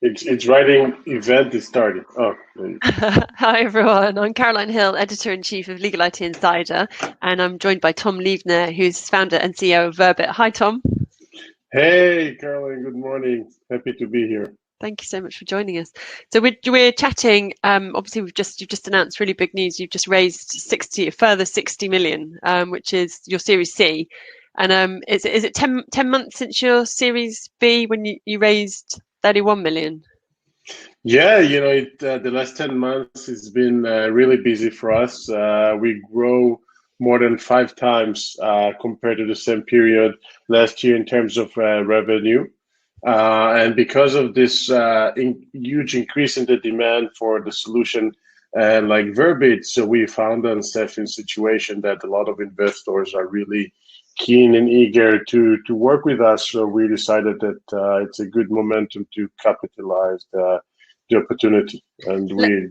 It's writing event is starting. Oh, Hi everyone, I'm Caroline Hill, Editor-in-Chief of Legal IT Insider, and I'm joined by Tom Livne, who's founder and CEO of Verbit. Hi Tom. hey, Caroline. Good morning. Happy to be here. Thank you so much for joining us. So we're chatting. Obviously, you've just announced really big news. You've just raised a further 60 million, which is your Series C. And is it 10 months since your Series B when you raised 31 million? Yeah, the last 10 months has been really busy for us. We grow more than 5 times compared to the same period last year in terms of revenue. And because of this huge increase in the demand for the solution like Verbit, so we found ourselves in a situation that a lot of investors are really keen and eager to work with us. So we decided that it's a good momentum to capitalize the opportunity, and we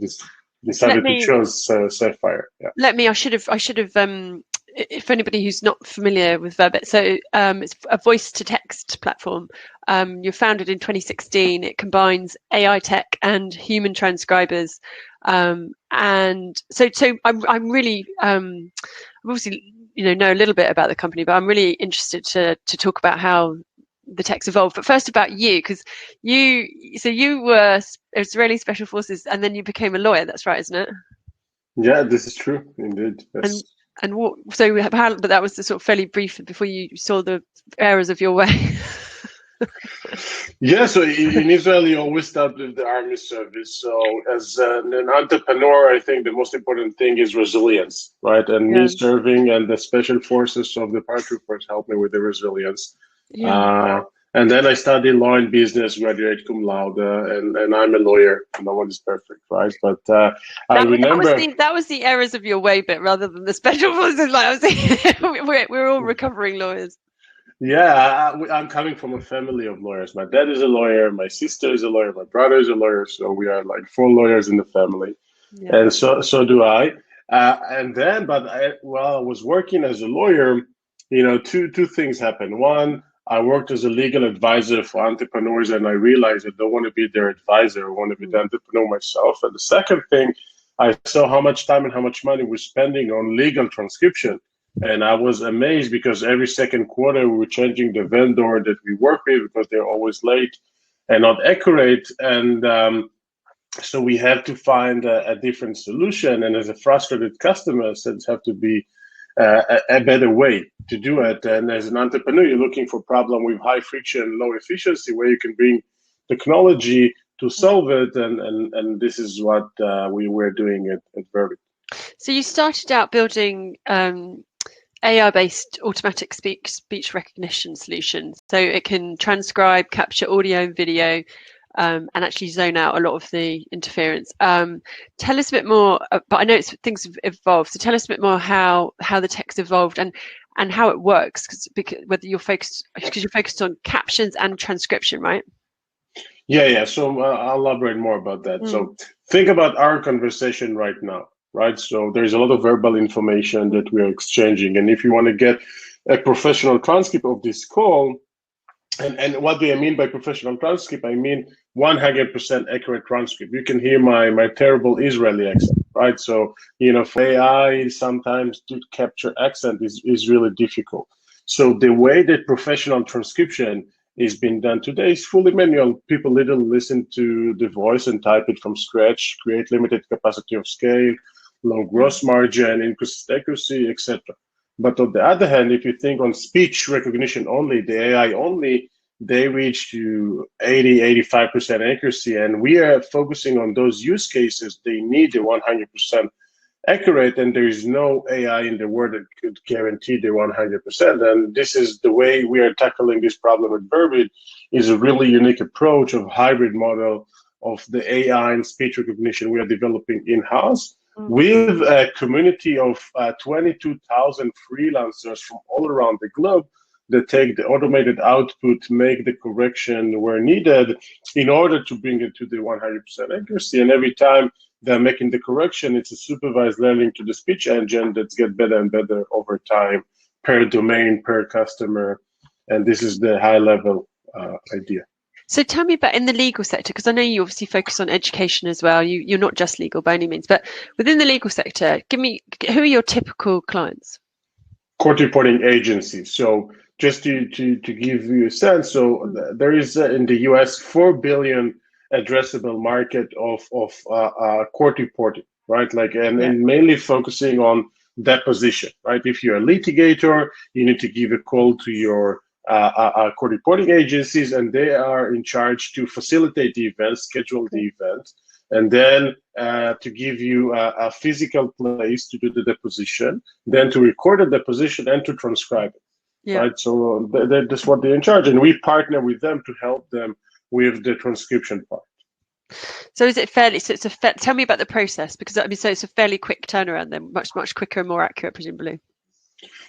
decided to Let choose Sapphire. Yeah. I should have. If anybody who's not familiar with Verbit, so it's a voice to text platform. You're founded in 2016. It combines AI tech and human transcribers. And so I'm really, obviously, know a little bit about the company, but I'm really interested to talk about how the tech's evolved. But first about you, because you were Israeli Special Forces and then you became a lawyer. That's right, isn't it? Yeah, this is true, indeed. And Yes. and what? So how? But that was the sort of fairly brief before you saw the errors of your way. Yeah, so in Israel, you always start with the army service. So as an entrepreneur, I think the most important thing is resilience, right? And me Yeah, serving and the special forces of the paratroopers helped me with the resilience. yeah. Uh, and then I studied law and business, graduate cum laude, and I'm a lawyer. No one is perfect, right? But I remember. That was the errors of your way bit rather than the special forces. Like I was saying, we're all recovering lawyers. Yeah, I'm coming from a family of lawyers. My dad is a lawyer, my sister is a lawyer, my brother is a lawyer. So we are like 4 lawyers in the family, Yeah. and so do I. And then, while I was working as a lawyer, two things happened. One, I worked as a legal advisor for entrepreneurs, and I realized I don't want to be their advisor. I want to be the entrepreneur myself. And the second thing, I saw how much time and how much money we're spending on legal transcription. And I was amazed because every second quarter we were changing the vendor that we work with because they're always late and not accurate. And so we have to find a different solution. And as a frustrated customer, it have to be a better way to do it. And as an entrepreneur, you're looking for a problem with high friction, low efficiency, where you can bring technology to solve it. And this is what we were doing at Verbit. So you started out building AI-based automatic speech recognition solutions, so it can transcribe, capture audio and video, and actually zone out a lot of the interference. Tell us a bit more, but I know things have evolved. So tell us a bit more how the tech's evolved and how it works, because you're focused on captions and transcription, right? Yeah. So I'll elaborate more about that. So think about our conversation right now, right? So there's a lot of verbal information that we are exchanging. And if you want to get a professional transcript of this call, and what do I mean by professional transcript? I mean 100% accurate transcript. You can hear my terrible Israeli accent, right? So, for AI, sometimes to capture accent is really difficult. So the way that professional transcription is being done today is fully manual. People literally listen to the voice and type it from scratch, create limited capacity of scale, low gross margin, increased accuracy, etc. But on the other hand, if you think on speech recognition only, the AI only, they reach to 85% accuracy. And we are focusing on those use cases. They need the 100% accurate, and there is no AI in the world that could guarantee the 100%. And this is the way we are tackling this problem with Verbit, is a really unique approach of hybrid model of the AI and speech recognition we are developing in-house with a community of 22,000 freelancers from all around the globe that take the automated output, make the correction where needed in order to bring it to the 100% accuracy. And every time they're making the correction, it's a supervised learning to the speech engine that's get better and better over time per domain, per customer. And this is the high level idea. So tell me about in the legal sector, because I know you obviously focus on education as well. You're not just legal by any means, but within the legal sector, who are your typical clients? Court reporting agencies. So just to give you a sense, so there is in the US 4 billion addressable market of court reporting, right? Like and mainly focusing on deposition, right? If you're a litigator, you need to give a call to your court reporting agencies, and they are in charge to facilitate the event, schedule the event, and then to give you a physical place to do the deposition, then to record the deposition and to transcribe it. Yeah. Right. So that's what they're in charge, and we partner with them to help them with the transcription part. So is it fairly? So it's tell me about the process, because I mean, so it's a fairly quick turnaround then, much quicker and more accurate, presumably.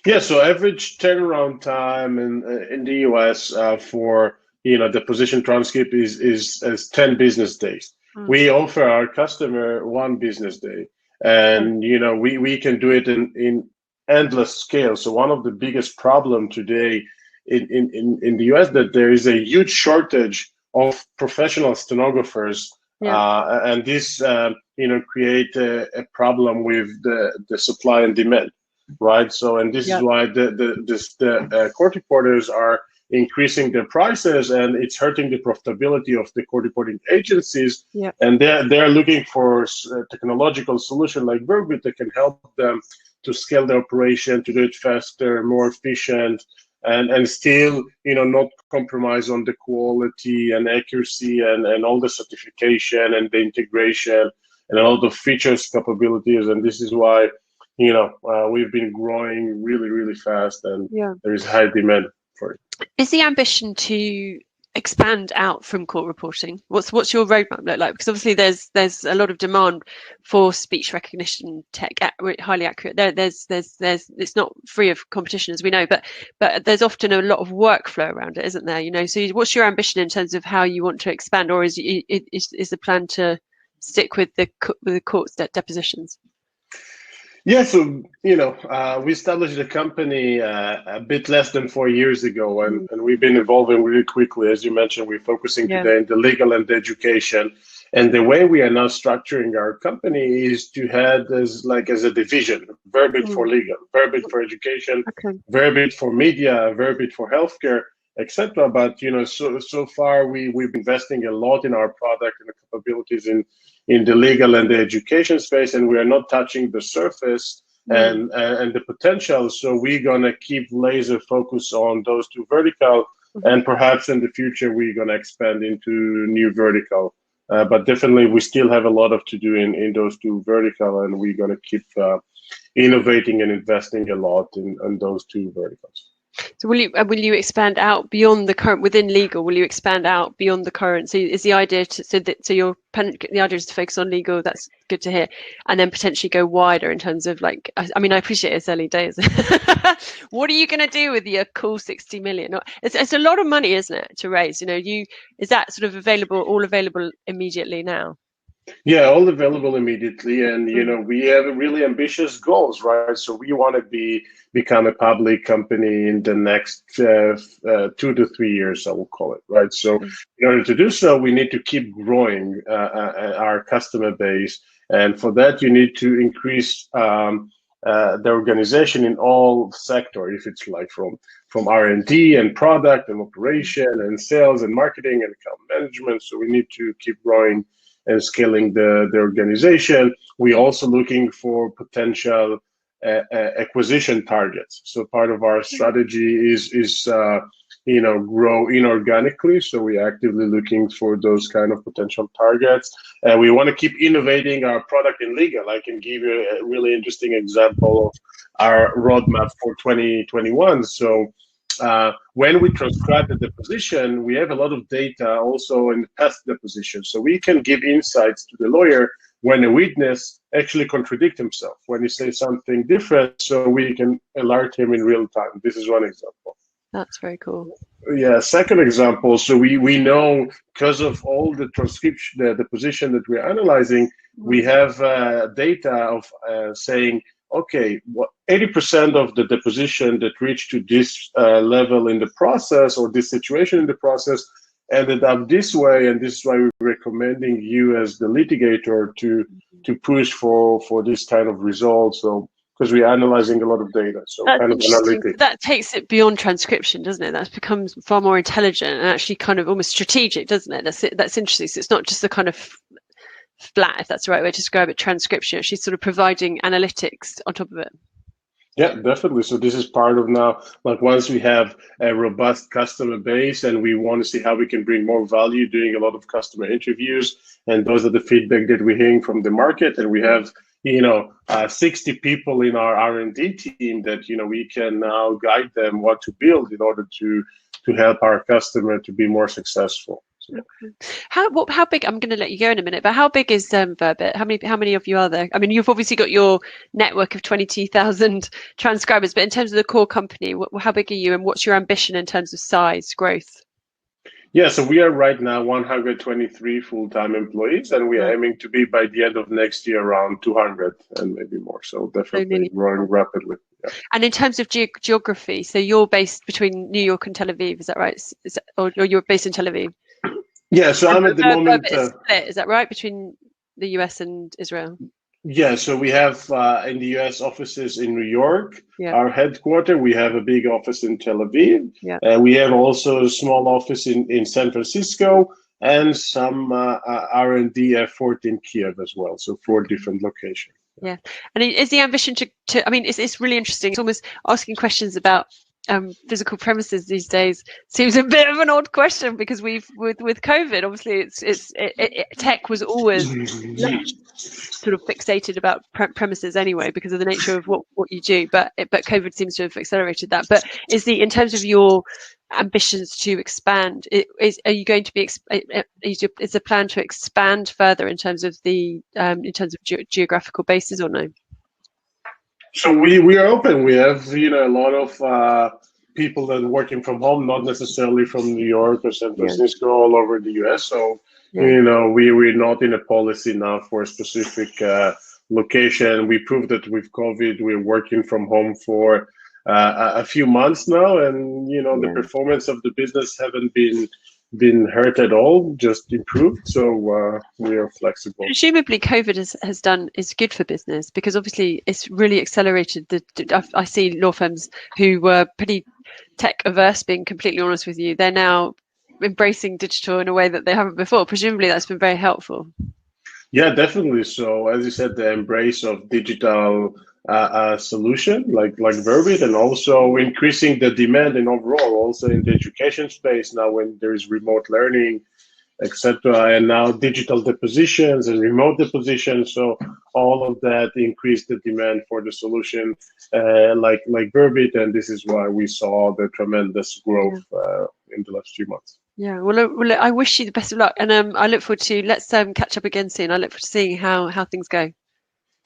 Yeah. So average turnaround time in the US for deposition transcript is 10 business days. We offer our customer 1 business day, and we can do it in endless scale. So one of the biggest problem today in the US that there is a huge shortage of professional stenographers, and this create a problem with the supply and demand, right? So and this is why the court reporters are increasing their prices, and it's hurting the profitability of the court reporting agencies. And they're looking for a technological solution like Verbit that can help them to scale the operation, to do it faster, more efficient, and still not compromise on the quality and accuracy and all the certification and the integration and all the features capabilities. And this is why we've been growing really fast, and there is high demand for it. Is the ambition to expand out from court reporting? What's your roadmap look like? Because obviously there's a lot of demand for speech recognition tech, highly accurate. There's it's not free of competition, as we know, but there's often a lot of workflow around it, isn't there? So what's your ambition in terms of how you want to expand, or is the plan to stick with the court's depositions? Yeah, so we established the company a bit less than 4 years ago, and we've been evolving really quickly. As you mentioned, we're focusing today in the legal and the education, and the way we are now structuring our company is to have as a division: Verbit for legal, Verbit for education, Verbit for media, Verbit for healthcare, etc. But so far we've been investing a lot in our product and the capabilities in the legal and the education space, and we are not touching the surface and the potential. So we're gonna keep laser focus on those 2 vertical, and perhaps in the future we're gonna expand into new vertical. But definitely we still have a lot to do in those 2 vertical, and we're gonna keep innovating and investing a lot in those 2 verticals. So will you expand out beyond the current within legal? Will you expand out beyond the current? So is the idea the idea is to focus on legal? That's good to hear, and then potentially go wider in terms of I appreciate it's early days. What are you going to do with your cool 60 million? It's a lot of money, isn't it, to raise? Is that sort of all available immediately now? Yeah, all available immediately, and we have really ambitious goals, right? So we want to become a public company in the next 2 to 3 years, I will call it, right? So in order to do so, we need to keep growing our customer base, and for that you need to increase the organization in all sectors. If it's like from R&D and product and operation and sales and marketing and account management, so we need to keep growing and scaling the organization. We're also looking for potential acquisition targets. So part of our strategy is grow inorganically. So we're actively looking for those kind of potential targets. And we want to keep innovating our product in legal. I can give you a really interesting example of our roadmap for 2021. So when we transcribe the deposition, we have a lot of data also in the past deposition. So we can give insights to the lawyer when a witness actually contradicts himself, when he says something different, so we can alert him in real time. This is one example. That's very cool. Yeah, second example, so we know because of all the transcription, the deposition that we're analyzing, we have data of saying, okay, 80% of the deposition that reach to this level in the process or this situation in the process ended up this way, and this is why we're recommending you as the litigator to push for this kind of results. So because we're analyzing a lot of data, so That's kind of interesting. analytic. That takes it beyond transcription, doesn't it? That becomes far more intelligent and actually kind of almost strategic, doesn't it? That's interesting. So it's not just the kind of flat, if that's the right way to describe it, transcription. She's sort of providing analytics on top of it. Yeah, definitely. So this is part of now, like once we have a robust customer base and we want to see how we can bring more value, doing a lot of customer interviews, and those are the feedback that we're hearing from the market. And we have, 60 people in our R&D team that, we can now guide them what to build in order to help our customer to be more successful. So, How big? I'm going to let you go in a minute, but how big is Verbit? How many of you are there? I mean, you've obviously got your network of 22,000 transcribers, but in terms of the core company, how big are you, and what's your ambition in terms of size, growth? yeah, so we are right now 123 full-time employees, and we are Right. aiming to be by the end of next year around 200 and maybe more. So definitely growing rapidly. Yeah. And in terms of geography, so you're based between New York and Tel Aviv, is that right? Or you're based in Tel Aviv? Yeah, so I'm at the moment. Verbit is split, is that right, between the US and Israel? Yeah, so we have in the US offices in New York, Yeah. our headquarters. We have a big office in Tel Aviv. Yeah. We have also a small office in San Francisco and some R&D effort in Kiev as well. So 4 different locations. Yeah, and is the ambition to I mean, it's really interesting. It's almost asking questions about physical premises these days seems a bit of an odd question, because with COVID, obviously tech was always less sort of fixated about premises anyway, because of the nature of what you do. But COVID seems to have accelerated that. But in terms of your ambitions to expand, are you going to be is the plan to expand further in terms of geographical bases, or no? So we are open. We have a lot of people that are working from home, not necessarily from New York or San Francisco, all over the US. So we're not in a policy now for a specific location. We proved that with COVID, we're working from home for a few months now, and the performance of the business haven't been hurt at all, just improved. So we are flexible. Presumably COVID is good for business, because obviously it's really accelerated I see law firms who were pretty tech averse, being completely honest with you, they're now embracing digital in a way that they haven't before. Presumably that's been very helpful. Yeah, definitely. So as you said, the embrace of digital solution like Verbit, and also increasing the demand and overall also in the education space now when there is remote learning, etc., and now digital depositions and remote depositions. So all of that increased the demand for the solution like Verbit, and this is why we saw the tremendous growth in the last few months. Yeah, well, I wish you the best of luck, and I look forward to let's catch up again soon. I look forward to seeing how things go.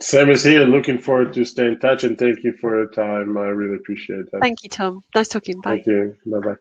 Same as here. Looking forward to stay in touch, and thank you for your time. I really appreciate that. Thank you, Tom. Nice talking. Bye. Thank you. Bye bye.